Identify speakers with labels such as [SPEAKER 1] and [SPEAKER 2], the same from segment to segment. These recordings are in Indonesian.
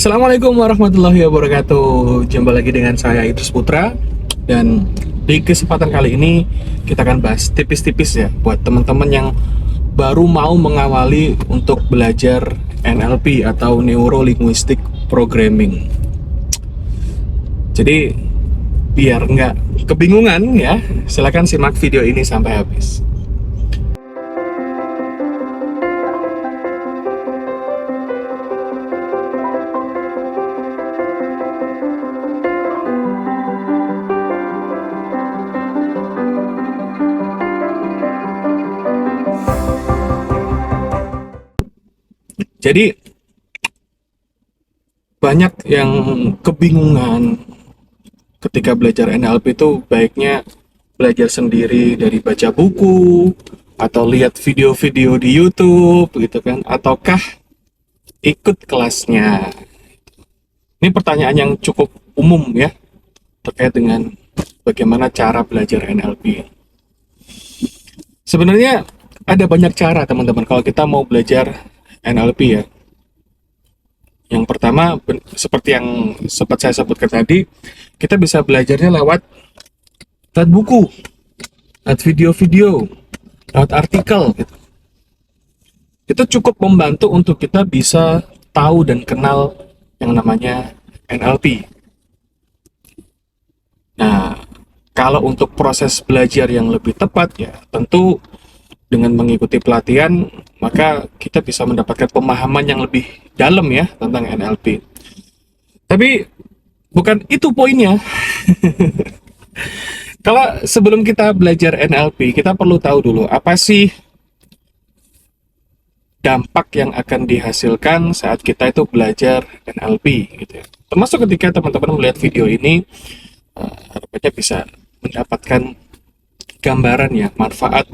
[SPEAKER 1] Assalamualaikum warahmatullahi wabarakatuh. Jumpa lagi dengan saya Idris Putra. Dan di kesempatan kali ini kita akan bahas tipis-tipis ya buat teman-teman yang baru mau mengawali untuk belajar NLP atau Neuro Linguistic Programming. Jadi biar nggak kebingungan ya, silakan simak video ini sampai habis. Jadi banyak yang kebingungan ketika belajar NLP itu baiknya belajar sendiri dari baca buku atau lihat video-video di YouTube gitu kan, ataukah ikut kelasnya. Ini pertanyaan yang cukup umum ya terkait dengan bagaimana cara belajar NLP. Sebenarnya ada banyak cara teman-teman kalau kita mau belajar NLP ya. Yang pertama, seperti yang sempat saya sebutkan tadi, kita bisa belajarnya lewat buku, lewat video-video, lewat artikel gitu. Itu cukup membantu untuk kita bisa tahu dan kenal yang namanya NLP. Nah, kalau untuk proses belajar yang lebih tepat ya, tentu dengan mengikuti pelatihan, maka kita bisa mendapatkan pemahaman yang lebih dalam ya tentang NLP. Tapi bukan itu poinnya. Kalau sebelum kita belajar NLP, kita perlu tahu dulu apa sih dampak yang akan dihasilkan saat kita itu belajar NLP gitu ya. Termasuk ketika teman-teman melihat video ini, harapannya bisa mendapatkan gambaran ya, manfaat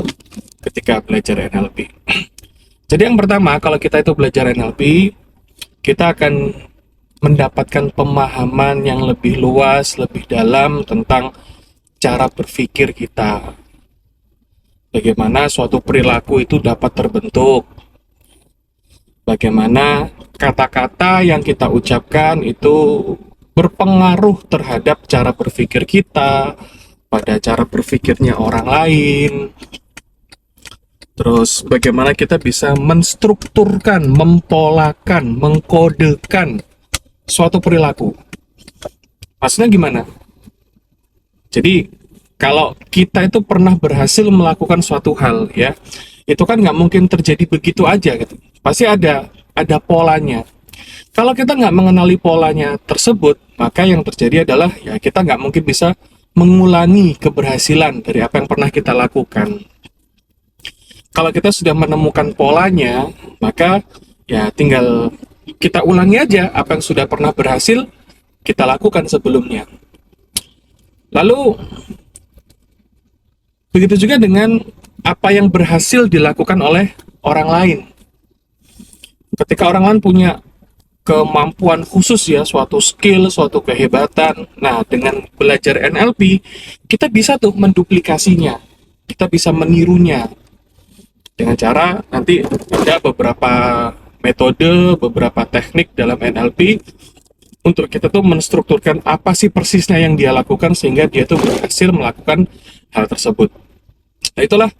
[SPEAKER 1] ketika belajar NLP. Jadi yang pertama, kalau kita itu belajar NLP, kita akan mendapatkan pemahaman yang lebih luas, lebih dalam tentang cara berpikir kita. Bagaimana suatu perilaku itu dapat terbentuk. Bagaimana kata-kata yang kita ucapkan itu berpengaruh terhadap cara berpikir kita, pada cara berpikirnya orang lain. Terus bagaimana kita bisa menstrukturkan, mempolakan, mengkodekan suatu perilaku. Maksudnya gimana? Jadi kalau kita itu pernah berhasil melakukan suatu hal ya, itu kan nggak mungkin terjadi begitu aja gitu. Pasti ada polanya. Kalau kita nggak mengenali polanya tersebut, maka yang terjadi adalah ya kita nggak mungkin bisa mengulangi keberhasilan dari apa yang pernah kita lakukan. Kalau kita sudah menemukan polanya, maka ya tinggal kita ulangi aja apa yang sudah pernah berhasil kita lakukan sebelumnya. Lalu begitu juga dengan apa yang berhasil dilakukan oleh orang lain. Ketika orang lain punya kemampuan khusus ya, suatu skill, suatu kehebatan. Nah, dengan belajar NLP, kita bisa tuh menduplikasinya. Kita bisa menirunya. Dengan cara nanti ada beberapa metode, beberapa teknik dalam NLP untuk kita tuh menstrukturkan apa sih persisnya yang dia lakukan sehingga dia tuh berhasil melakukan hal tersebut. Nah, itulah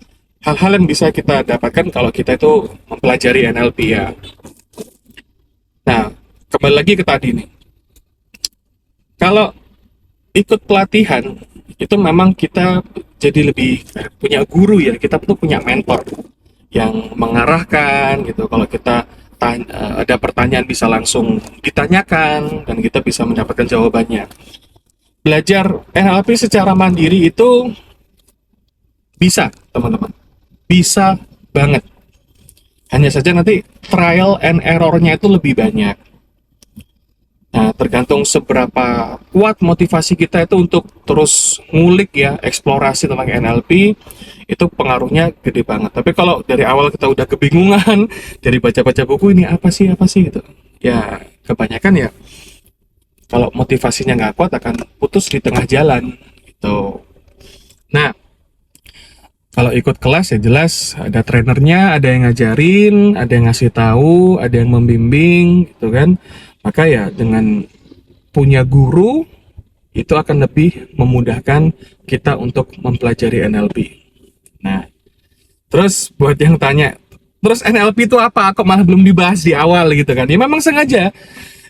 [SPEAKER 1] hal-hal yang bisa kita dapatkan kalau kita itu mempelajari NLP ya. Nah, kembali lagi ke tadi nih. Kalau ikut pelatihan, itu memang kita jadi lebih punya guru ya, kita tuh punya mentor yang mengarahkan gitu. Kalau kita ada pertanyaan bisa langsung ditanyakan dan kita bisa mendapatkan jawabannya. Belajar NLP secara mandiri itu bisa, teman-teman. Bisa banget. Hanya saja nanti trial and error-nya itu lebih banyak. Nah, tergantung seberapa kuat motivasi kita itu untuk terus ngulik ya, eksplorasi tentang NLP, itu pengaruhnya gede banget. Tapi kalau dari awal kita udah kebingungan, dari baca-baca buku ini apa sih gitu. Ya, kebanyakan ya, kalau motivasinya nggak kuat akan putus di tengah jalan gitu. Nah, Kalau ikut kelas ya jelas ada trainernya, ada yang ngajarin, ada yang ngasih tahu, ada yang membimbing gitu kan. Maka ya dengan punya guru itu akan lebih memudahkan kita untuk mempelajari NLP. Nah, terus buat yang tanya, terus NLP itu apa? Kok malah belum dibahas di awal gitu kan? Ya memang sengaja.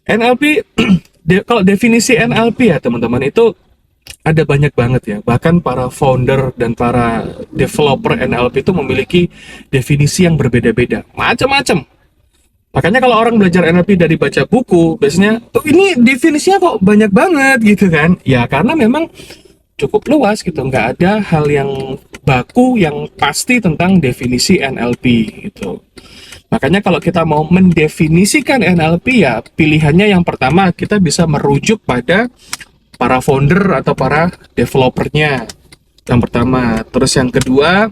[SPEAKER 1] NLP, kalau definisi NLP ya teman-teman itu ada banyak banget ya. Bahkan para founder dan para developer NLP itu memiliki definisi yang berbeda-beda. Macam-macam. Makanya kalau orang belajar NLP dari baca buku, biasanya, oh ini definisinya kok banyak banget gitu kan. Ya karena memang cukup luas gitu. Nggak ada hal yang baku yang pasti tentang definisi NLP gitu. Makanya kalau kita mau mendefinisikan NLP ya pilihannya yang pertama kita bisa merujuk pada para founder atau para developernya yang pertama. Terus yang kedua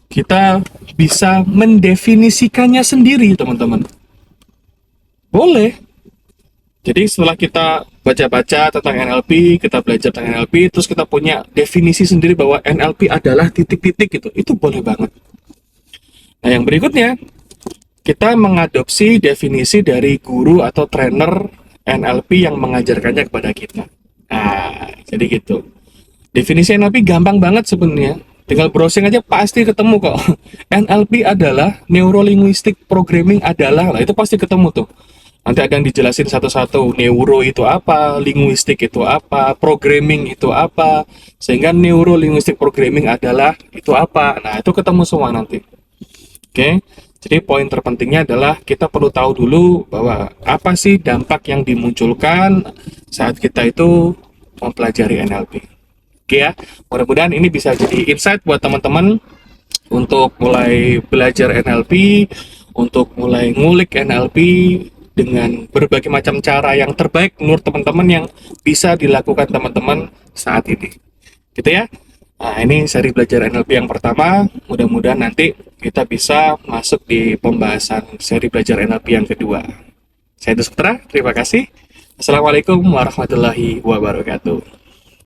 [SPEAKER 1] kita bisa mendefinisikannya sendiri teman-teman. Boleh. Jadi setelah kita baca-baca tentang NLP, kita belajar tentang NLP, terus kita punya definisi sendiri bahwa NLP adalah titik-titik gitu, itu boleh banget. Nah yang berikutnya, kita mengadopsi definisi dari guru atau trainer NLP yang mengajarkannya kepada kita. Nah, jadi gitu. Definisi NLP gampang banget sebenarnya. Tinggal browsing aja pasti ketemu kok. NLP adalah Neuro Linguistic Programming adalah, lah itu pasti ketemu tuh. Nanti ada yang dijelasin satu-satu, neuro itu apa, linguistik itu apa, programming itu apa, sehingga neuro linguistic programming adalah itu apa. Nah, itu ketemu semua nanti. Oke, jadi poin terpentingnya adalah kita perlu tahu dulu bahwa apa sih dampak yang dimunculkan saat kita itu mempelajari NLP. Oke ya, mudah-mudahan ini bisa jadi insight buat teman-teman untuk mulai belajar NLP, untuk mulai ngulik NLP dengan berbagai macam cara yang terbaik menurut teman-teman yang bisa dilakukan teman-teman saat ini. Gitu ya. Nah, ini seri belajar NLP yang pertama. Mudah-mudahan nanti kita bisa masuk di pembahasan seri belajar NLP yang kedua. Saya Dusutra, terima kasih. Assalamualaikum warahmatullahi wabarakatuh.